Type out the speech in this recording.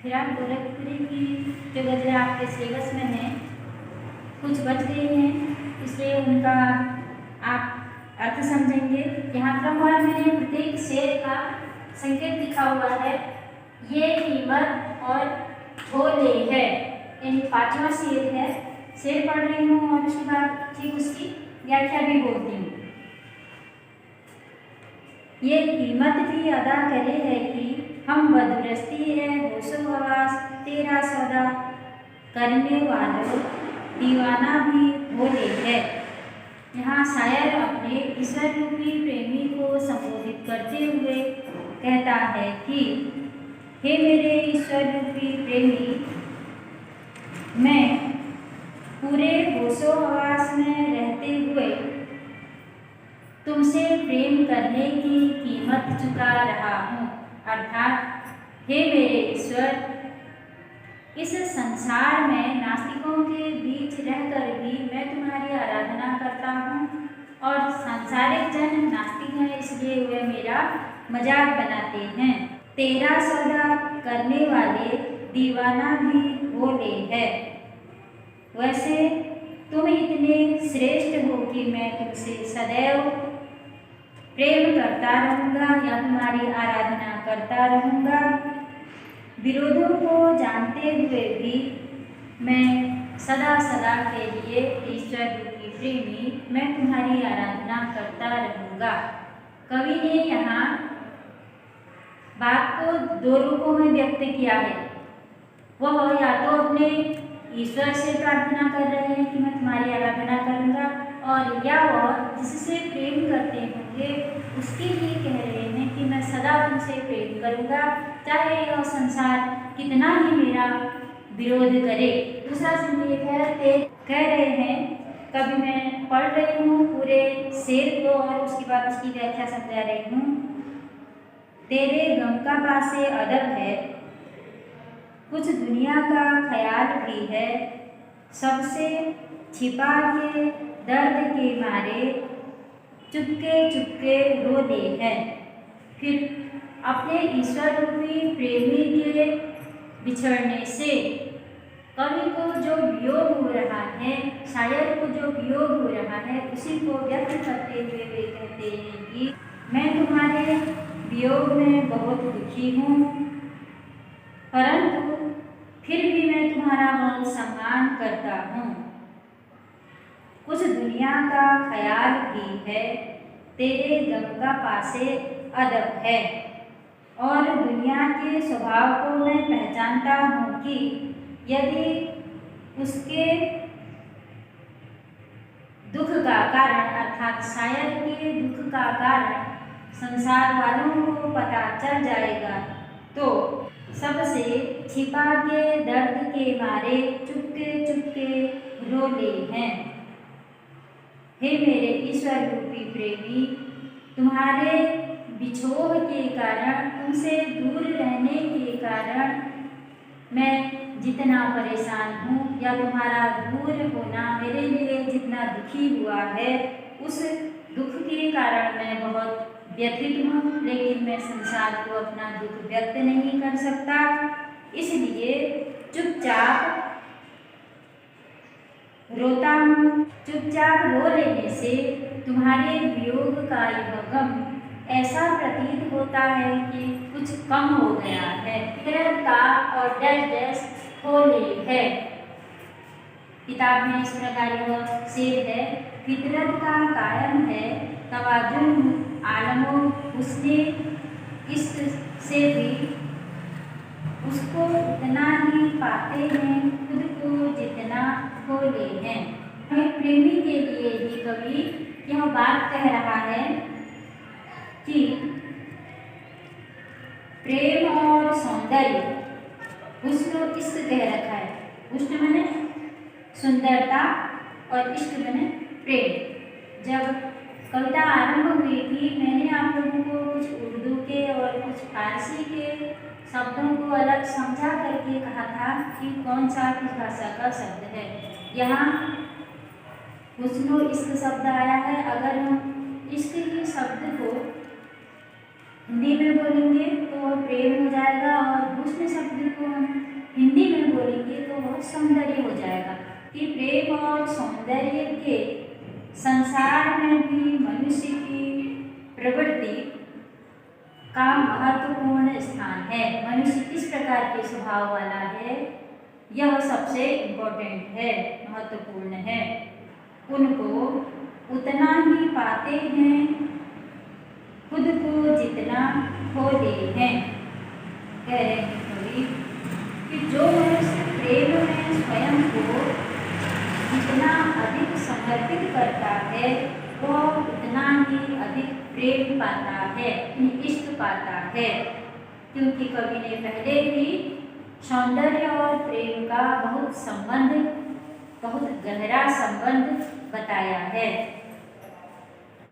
फिराक गोरखपुरी की जो गज़लें आपके सिलेबस में हैं कुछ बच गई हैं, इसलिए उनका आप अर्थ समझेंगे। यहाँ क्रमवार मैंने प्रत्येक शेर का संकेत लिखा हुआ है। ये कीमत और झोले है, यानी पांचवा शेर है। शेर पढ़ रही हूँ और उसके बाद ठीक उसकी व्याख्या भी बोलती हूँ। ये कीमत भी अदा करे है कि हम बदुरस्ती है होशो हवास तेरा सौदा करने वालों दीवाना भी भोले है। यहाँ शायर अपने ईश्वर रूपी प्रेमी को संबोधित करते हुए कहता है कि हे मेरे ईश्वर रूपी प्रेमी, मैं पूरे होशो हवास में रहते हुए तुमसे प्रेम करने की कीमत चुका रहा हूँ। अर्थात हे मेरे ईश्वर, इस संसार में नास्तिकों के बीच रहकर भी मैं तुम्हारी आराधना करता हूँ और सांसारिक जन नास्तिक हैं, इसलिए वे मेरा मजाक बनाते हैं। तेरा सौदा करने वाले दीवाना भी भोले है। वैसे तुम इतने श्रेष्ठ हो कि मैं तुमसे सदैव प्रेम करता रहूँगा या तुम्हारी आराधना करता रहूँगा। विरोधों को जानते हुए भी मैं सदा सदा के लिए ईश्वर रूपी प्रेमी मैं तुम्हारी आराधना करता रहूँगा। कवि ने यहाँ बात को दो रूपों में व्यक्त किया है। वह या तो अपने ईश्वर से प्रार्थना कर रहे हैं कि मैं तुम्हारी आराधना करूँगा, और या वह जिससे प्रेम करते होंगे उसके लिए कह रहे हैं कि मैं सदा तुमसे प्रेम करूँगा, चाहे यह संसार कितना ही मेरा विरोध करे। दूसरा संकेत है, कह रहे हैं, कभी मैं पढ़ रही हूँ पूरे शेर को और उसके बाद उसकी व्याख्या समझा रही हूँ। तेरे गम का पासे अदब है, कुछ दुनिया का ख्याल भी है, सबसे छिपा के दर्द के मारे चुपके चुपके रो दे है। फिर अपने ईश्वर रूपी प्रेमी के बिछड़ने से कवि को जो वियोग हो रहा है, शायर को जो वियोग हो रहा है, उसी को व्यक्त करते हुए वे कहते हैं कि मैं तुम्हारे वियोग में बहुत दुखी हूँ, परंतु फिर भी मैं तुम्हारा बहुत सम्मान करता हूँ। कुछ दुनिया का ख्याल भी है, तेरे गम का पासे अदब है, और दुनिया के स्वभाव को मैं पहचानता हूँ कि यदि उसके दुख का कारण अर्थात शायर के दुख का कारण संसार वालों को पता चल जाएगा तो सबसे छिपा के दर्द के मारे चुपके चुपके रो ले हैं। हे मेरे ईश्वर रूपी प्रेमी, तुम्हारे बिछोह के कारण, तुमसे दूर रहने के कारण मैं जितना परेशान हूँ या तुम्हारा दूर होना मेरे लिए जितना दुखी हुआ है, उस दुख के कारण मैं बहुत व्यथित हूँ, लेकिन मैं संसार को अपना दुख व्यक्त नहीं कर सकता। इसलिए चुपचाप रोता हूँ। चुपचाप रो लेने से तुम्हारे वियोग का यह गम ऐसा प्रतीत होता है कि कुछ कम हो गया है। फितरत का और डैश डैश खोले है। किताब में इस प्रकार यह शेर है, फितरत का कायम है तवाजुन आलमो उसने इश्क से भी उसको उतना ही पाते हैं खुद को जितना खोले हैं। प्रेमी के लिए भी कवि यह बात कह रहा है कि प्रेम और सौंदर्य, हुस्न इश्क कह रखा है। हुस्न माने सुंदरता और इश्क माने प्रेम। जब कविता आरंभ हुई थी, मैंने आप लोगों को कुछ उर्दू के और कुछ फारसी के शब्दों को अलग समझा करके कहा था कि कौन सा किस भाषा का शब्द है। यहाँ हुस्न और इश्क शब्द आया है। अगर हम इश्क ही शब्द को हिंदी में बोलेंगे तो प्रेम हो जाएगा, और हुस्न शब्द को हम वह सौंदर्य हो जाएगा। कि प्रेम और सौंदर्य के संसार में भी मनुष्य की प्रवृत्ति का महत्वपूर्ण स्थान है। मनुष्य किस प्रकार के स्वभाव वाला है, यह सबसे इम्पोर्टेंट है, महत्वपूर्ण है। उनको उतना ही पाते हैं खुद को जितना खोते हैं। कह रहे हैं कवि कि जो मनुष्य प्रेम में स्वयं को जितना अधिक समर्पित करता है वह उतना ही अधिक प्रेम पाता है, इष्ट पाता है। क्योंकि कवि ने पहले ही सौंदर्य और प्रेम का बहुत गहरा संबंध बताया है।